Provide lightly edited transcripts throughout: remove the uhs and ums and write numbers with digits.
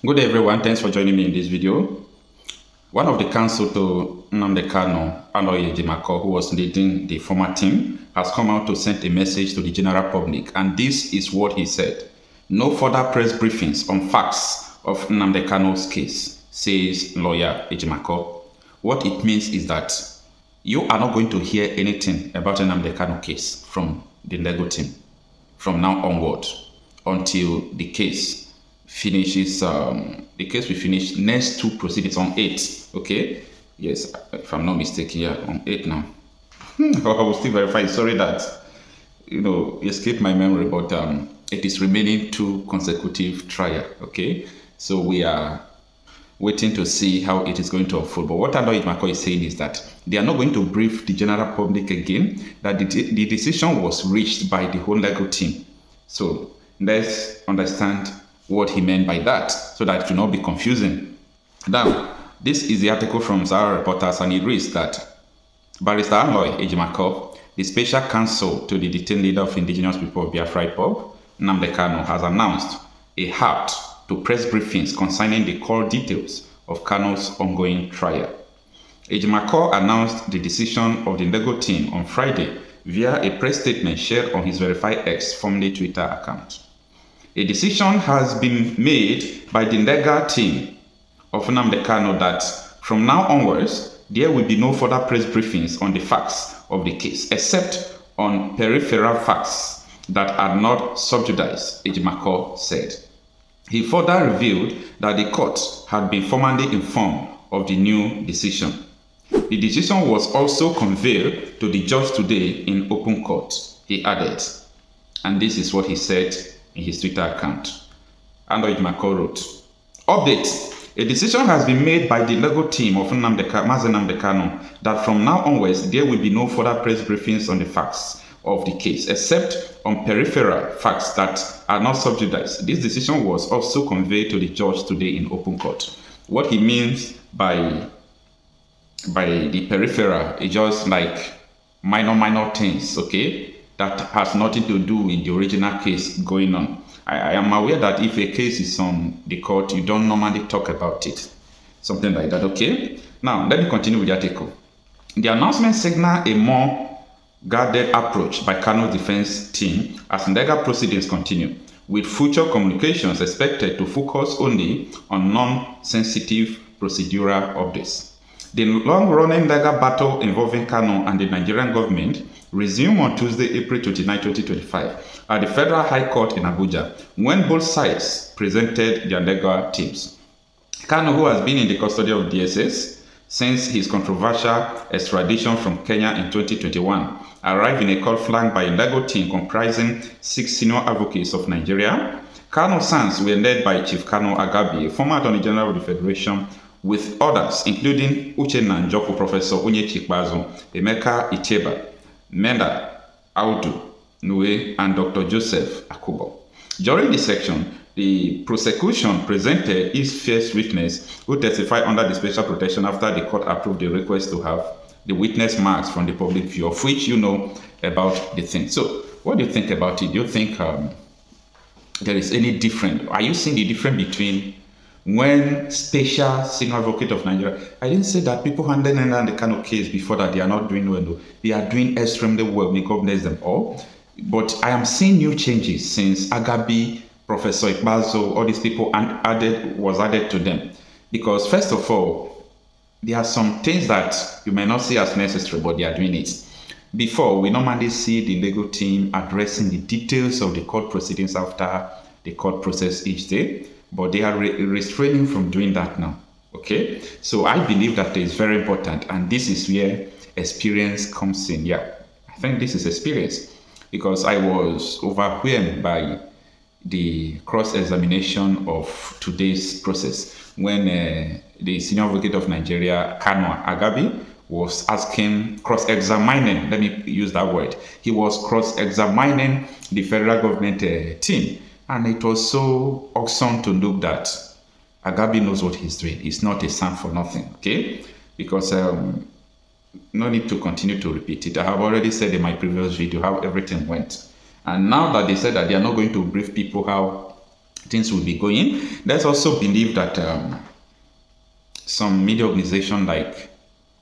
Good day, everyone. Thanks for joining me in this video. One of the counsel to Nnamdi Kanu, Aloy Ejimakor, who was leading the former team, has come out to send a message to the general public, and this is what he said. No further press briefings on facts of Nnamdi Kanu's case, says lawyer Ejimakor. What it means is that you are not going to hear anything about the Nnamdi Kanu case from the legal team from now onward until the case finishes. The case will finish next two proceedings on 8. Okay, yes, if I'm not mistaken, yeah, on 8 now. I will still verify. Sorry that escaped my memory, but it is remaining 2 consecutive trial. Okay, so we are waiting to see how it is going to unfold. But what Aloy Ejimakor is saying is that they are not going to brief the general public again, that the decision was reached by the whole legal team. So let's understand what he meant by that so that it will not be confusing. Now, this is the article from Sowore Reporters, and it reads that Barrister Aloy Ejimakor, the special counsel to the detained leader of indigenous people of Biafra ipob, Nnamdi Kanu, has announced a halt to press briefings concerning the core details of Kanu's ongoing trial. Ejimakor announced the decision of the legal team on Friday via a press statement shared on his verified X, formerly Twitter account. A decision has been made by the legal team of Nnamdi Kanu that from now onwards, there will be no further press briefings on the facts of the case, except on peripheral facts that are not subjudiced, Ejimakor said. He further revealed that the court had been formally informed of the new decision. The decision was also conveyed to the judge today in open court, he added. And this is what he said in his Twitter account. Aloy Ejimakor wrote, "Update. A decision has been made by the legal team of Nnamdi Kanu that from now onwards there will be no further press briefings on the facts of the case, except on peripheral facts that are not subjudiced. This decision was also conveyed to the judge today in open court." What he means by the peripheral is just like minor things, okay, that has nothing to do with the original case going on. I am aware that if a case is on the court, you don't normally talk about it. Something like that, okay? Now, let me continue with the article. The announcement signaled a more guarded approach by Kanu's defense team as legal proceedings continue, with future communications expected to focus only on non-sensitive procedural updates. The long-running legal battle involving Kanu and the Nigerian government resumed on Tuesday, April 29, 2025, at the Federal High Court in Abuja, when both sides presented their legal teams. Kanu, who has been in the custody of DSS since his controversial extradition from Kenya in 2021, arrived in a court flanked by a legal team comprising 6 senior advocates of Nigeria. Kanu's sons were led by Chief Kanu Agabi, a former Attorney General of the Federation, with others including Uchenna Njoku, Professor Onyechi Ikpeazu, Emeka Icheba, Menda Audu Nue, and Dr. Joseph Akubo. During this section, the prosecution presented its first witness, who testified under the special protection after the court approved the request to have the witness marks from the public view, of which you know about the thing. So, what do you think about it? Do you think there is any difference? Are you seeing the difference between when special senior advocate of Nigeria, I didn't say that people handling the kind of case before that they are not doing well. No. They are doing extremely well. May God bless them all. But I am seeing new changes since Agabi, Professor Ikpeazu, all these people was added to them. Because first of all, there are some things that you may not see as necessary, but they are doing it. Before, we normally see the legal team addressing the details of the court proceedings after the court process each day, but they are restraining from doing that now. Okay, so I believe that is very important, and this is where experience comes in. Yeah, I think this is experience, because I was overwhelmed by the cross-examination of today's process when the senior advocate of Nigeria, Kanu Agabi, was cross-examining, let me use that word. He was cross-examining the federal government team. And it was so awesome to look that Agabi knows what he's doing. He's not a son for nothing, okay? Because no need to continue to repeat it. I have already said in my previous video how everything went. And now that they said that they are not going to brief people how things will be going. There's also belief that some media organization like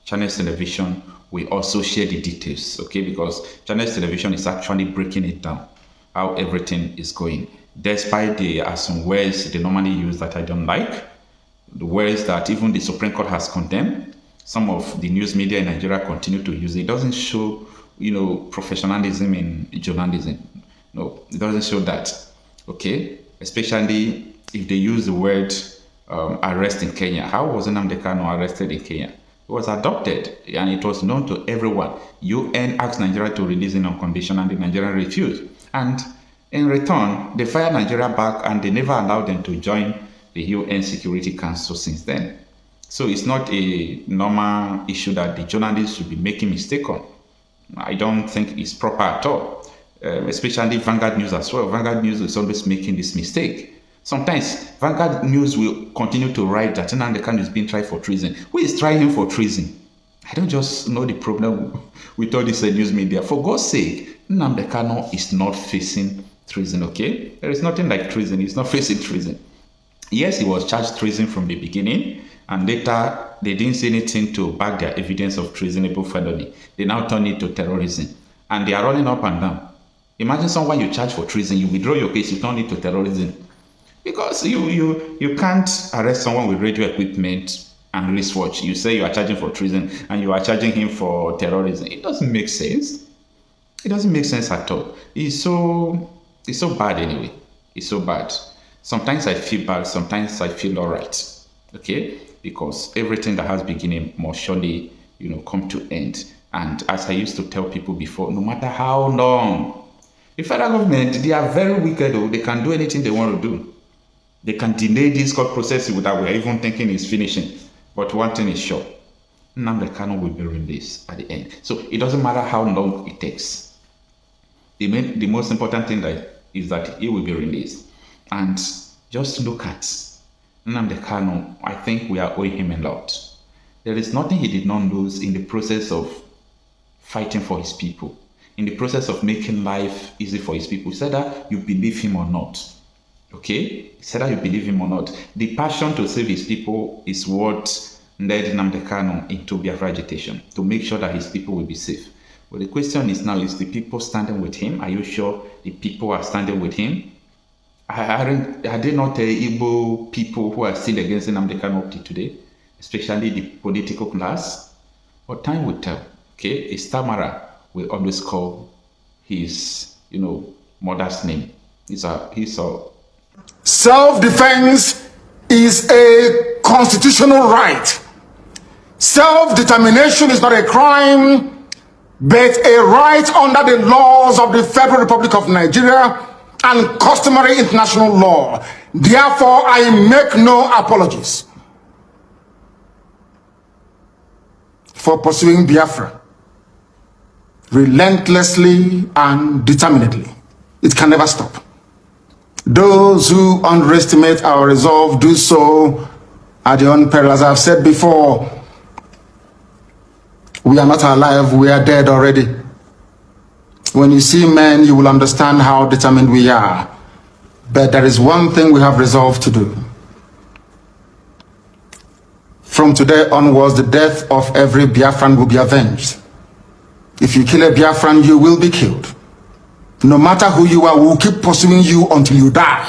Channels Television will also share the details, okay? Because Channels Television is actually breaking it down, how everything is going. Despite there are some words they normally use that I don't like, the words that even the Supreme Court has condemned, some of the news media in Nigeria continue to use it. It doesn't show, professionalism in journalism. No, it doesn't show that, okay? Especially if they use the word arrest in Kenya. How was Nnamdi Kanu arrested in Kenya? He was adopted and it was known to everyone. UN asked Nigeria to release him on condition and the Nigerian refused. And in return, they fired Nigeria back and they never allowed them to join the UN Security Council since then. So it's not a normal issue that the journalists should be making mistake on. I don't think it's proper at all. Especially Vanguard News as well. Vanguard News is always making this mistake. Sometimes Vanguard News will continue to write that Nnamdi Kanu is being tried for treason. Who is trying him for treason? I don't just know the problem with all this news media. For God's sake, Nnamdi Kanu is not facing treason, okay? There is nothing like treason. He's not facing treason. Yes, he was charged treason from the beginning, and later they didn't say anything to back their evidence of treasonable felony. They now turn it to terrorism, and they are running up and down. Imagine someone you charge for treason, you withdraw your case, you turn it to terrorism. Because you can't arrest someone with radio equipment and wristwatch. You say you are charging for treason and you are charging him for terrorism. It doesn't make sense. It doesn't make sense at all. It's so bad anyway. It's so bad. Sometimes I feel bad, sometimes I feel all right. Okay? Because everything that has beginning must surely, come to end. And as I used to tell people before, no matter how long, the federal government, they are very wicked though. They can do anything they want to do. They can delay this court process without we are even thinking it's finishing. But one thing is sure, Nnamdi Kanu will be released at the end. So it doesn't matter how long it takes. The most important thing is that he will be released. And just look at Nnamdi Kanu. I think we are owing him a lot. There is nothing he did not lose in the process of fighting for his people, in the process of making life easy for his people. He said that you believe him or not. Okay? He said that you believe him or not. The passion to save his people is what led Nnamdi Kanu into Biafra agitation, to make sure that his people will be safe. But the question is now, is the people standing with him? Are you sure the people are standing with him? Are they not Igbo people who are still against Nnamdi Kanu up to today? Especially the political class? But time will tell. Okay? A stammerer will always call his, mother's name. Self-defense is a constitutional right. Self-determination is not a crime, but a right under the laws of the Federal Republic of Nigeria and customary international law. Therefore, I make no apologies for pursuing Biafra relentlessly and determinedly. It can never stop. Those who underestimate our resolve do so at their own peril. As I've said before, we are not alive, we are dead already. When you see men, you will understand how determined we are. But there is one thing we have resolved to do. From today onwards, the death of every Biafran will be avenged. If you kill a Biafran, you will be killed. No matter who you are, we will keep pursuing you until you die.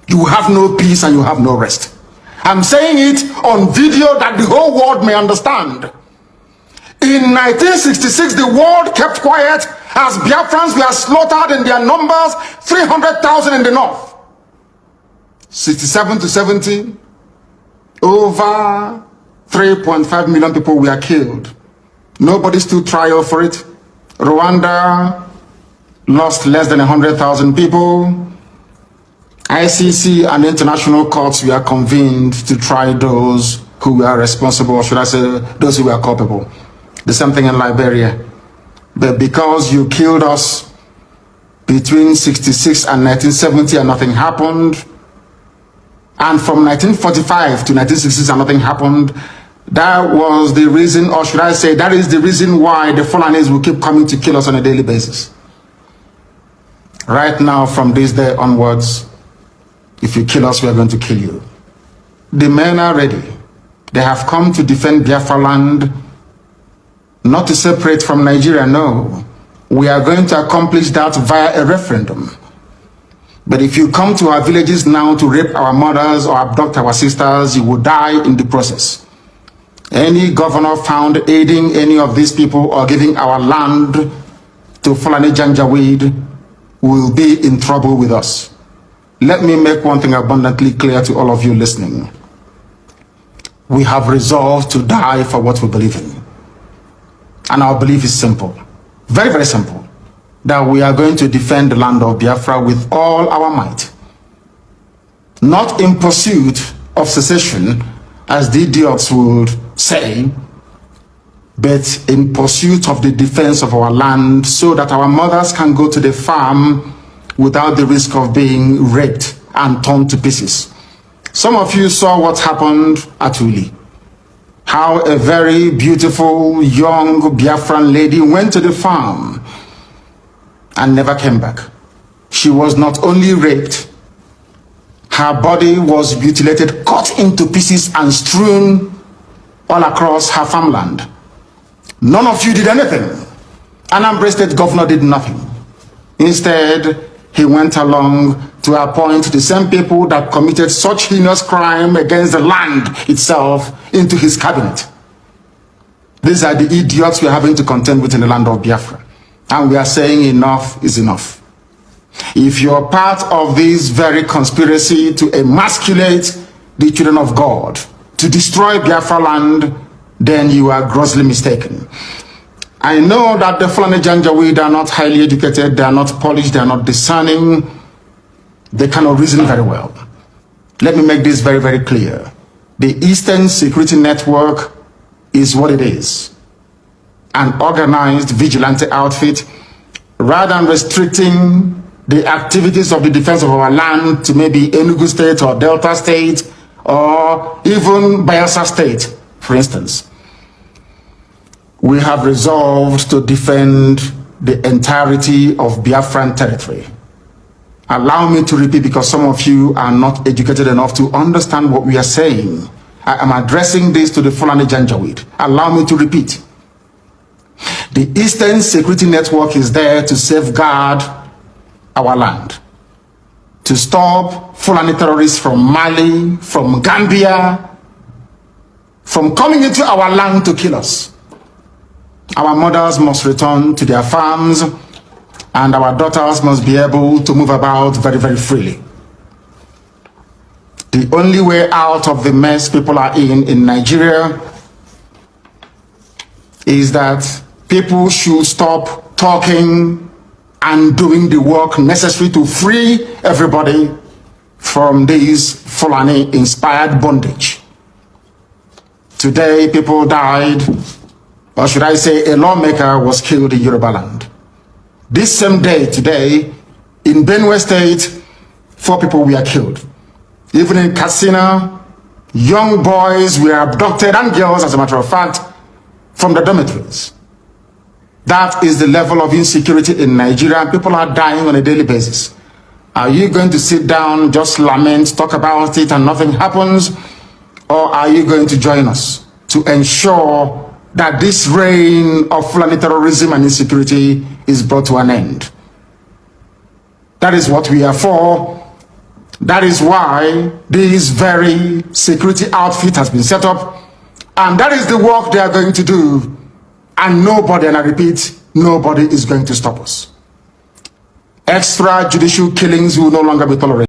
You have no peace and you have no rest. I'm saying it on video that the whole world may understand. In 1966, the world kept quiet as Biafrans were slaughtered in their numbers, 300,000 in the north. 67 to 70, over 3.5 million people were killed. Nobody stood trial for it. Rwanda lost less than 100,000 people. ICC and international courts were convened to try those who were responsible, or should I say, those who were culpable. The same thing in Liberia. But because you killed us between 66 and 1970 and nothing happened, and from 1945 to 1966 and nothing happened, that was the reason, or should I say, that is the reason why the Fulanis will keep coming to kill us on a daily basis. Right now, from this day onwards, If you kill us, we are going to kill you. The men are ready. They have come to defend Biafra land, not to separate from Nigeria, no. We are going to accomplish that via a referendum. But if you come to our villages now to rape our mothers or abduct our sisters, you will die in the process. Any governor found aiding any of these people or giving our land to Fulani Janjaweed will be in trouble with us. Let me make one thing abundantly clear to all of you listening. We have resolved to die for what we believe in. And our belief is simple, very, very simple, that we are going to defend the land of Biafra with all our might. Not in pursuit of secession, as the idiots would say, but in pursuit of the defense of our land so that our mothers can go to the farm without the risk of being raped and torn to pieces. Some of you saw what happened at Uli. How a very beautiful young Biafran lady went to the farm and never came back. She was not only raped, her body was mutilated, cut into pieces and strewn all across her farmland. None of you did anything. Anambra State governor did nothing. Instead, he went along to appoint the same people that committed such heinous crime against the land itself into his cabinet. These are the idiots we are having to contend with in the land of Biafra. And we are saying enough is enough. If you're part of this very conspiracy to emasculate the children of God, to destroy Biafra land, then you are grossly mistaken. I know that the Fulani Janjaweed are not highly educated, they are not polished, they are not discerning, they cannot reason very well. Let me make this very, very clear. The Eastern Security Network is what it is. An organized vigilante outfit, rather than restricting the activities of the defense of our land to maybe Enugu State or Delta State or even Bayelsa State, for instance. We have resolved to defend the entirety of Biafran territory. Allow me to repeat, because some of you are not educated enough to understand what we are saying. I am addressing this to the Fulani Janjaweed. Allow me to repeat. The Eastern Security Network is there to safeguard our land, to stop Fulani terrorists from Mali, from Gambia, from coming into our land to kill us. Our mothers must return to their farms, and our daughters must be able to move about very, very freely. The only way out of the mess people are in Nigeria is that people should stop talking and doing the work necessary to free everybody from this Fulani-inspired bondage. Today, people died, or should I say a lawmaker was killed in Yoruba land. This same day, today, in Benue State, 4 people were killed. Even in Katsina, young boys were abducted, and girls, as a matter of fact, from the dormitories. That is the level of insecurity in Nigeria, and people are dying on a daily basis. Are you going to sit down, just lament, talk about it, and nothing happens? Or are you going to join us to ensure that this reign of Fulani terrorism and insecurity is brought to an end? That is what we are for. That is why this very security outfit has been set up. And that is the work they are going to do. And nobody, and I repeat, nobody is going to stop us. Extrajudicial killings will no longer be tolerated.